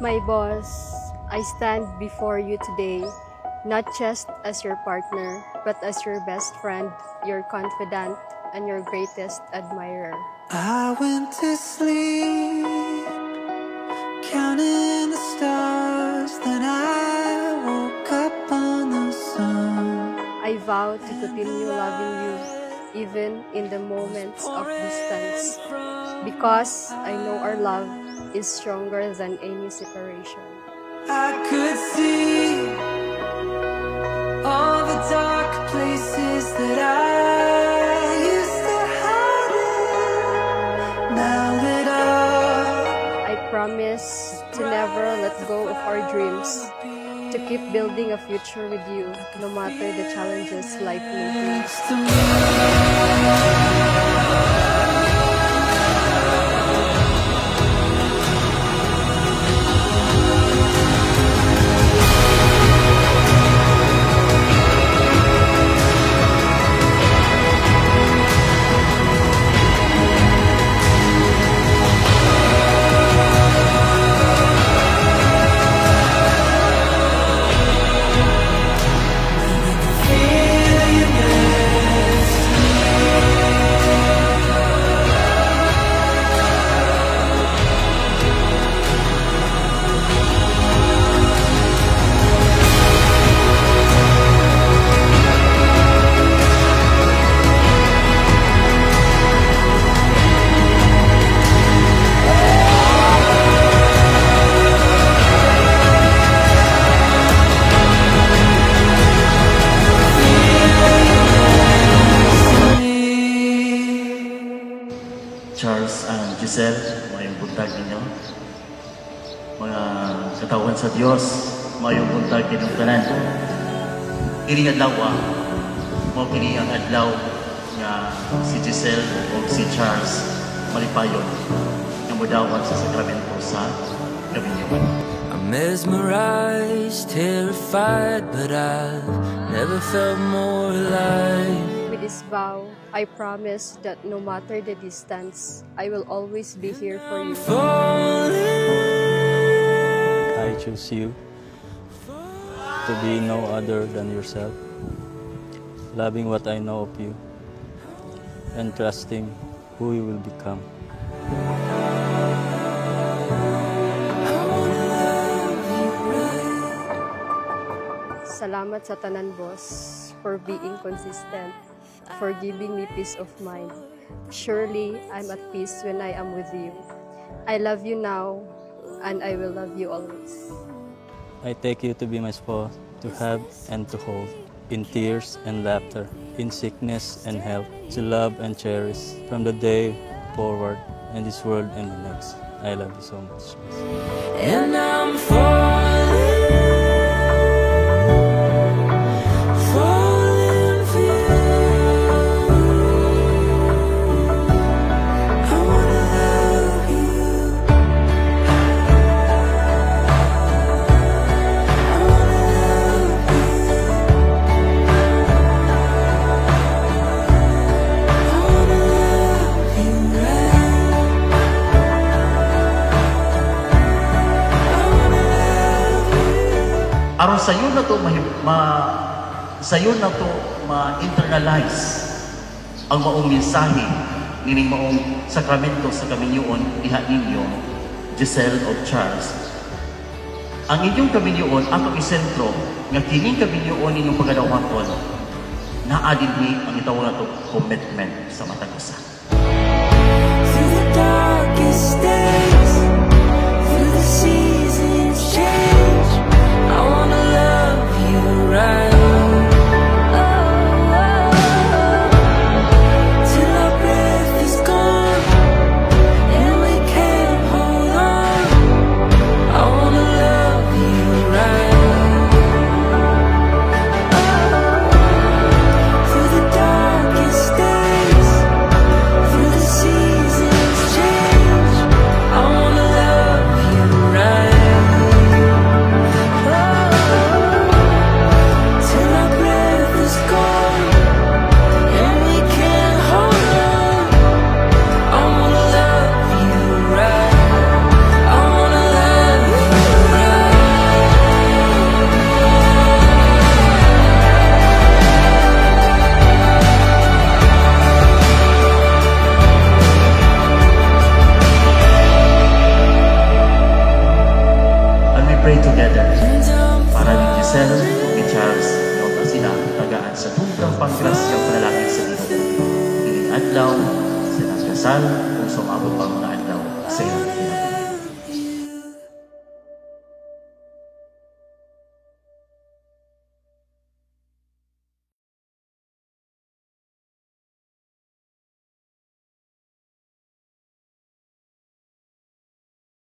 My boss, I stand before you today, not just as your partner, but as your best friend, your confidant, and your greatest admirer. I went to sleep, counting the stars, then I woke up on the sun. I vow to continue loving you, even in the moments of distance, because I know our love is stronger than any separation. I could see all the dark places that I used to hide in. Now that I promise to never let go of our dreams, to keep building a future with you, no matter the challenges life may bring. Charles and Giselle, mayong buntag ninyo. Mga katawan sa Diyos, mayong buntag ninyong tanan. Kini adlaw, mo kini ang adlaw nga si Giselle o si Charles malipayon nga modawan sa sakramento sa kabinyoan. I'm mesmerized, terrified, but I've never felt more alive. With this vow, I promise that no matter the distance, I will always be here for you. I choose you to be no other than yourself, loving what I know of you, and trusting who you will become. Salamat sa tanan, boss, for being consistent, for giving me peace of mind. Surely, I'm at peace when I am with you. I love you now, and I will love you always. I take you to be my spouse, to have and to hold, in tears and laughter, in sickness and health, to love and cherish from the day forward in this world and the next. I love you so much. And I'm falling for you. I wanna love you. I wanna love you. I wanna love you right. I wanna love you. Aron sayo na to sayo na to ma-internalize ang maong mensahe nining maong sakramento sa kaminyoon diha ninyo, Giselle o Charles. Ang inyong kaminyoon atong isentro nga kining kaminyoon ninyong pagadawaton naa dinhi ang itawag nato commitment sa matag usa. Through the darkest days, through the seasons change, I wanna love you right. Till our breath is gone and we can't hold on, I wanna love you right. Through the darkest days, adlaw sa nagkasal kung sumabot pa mga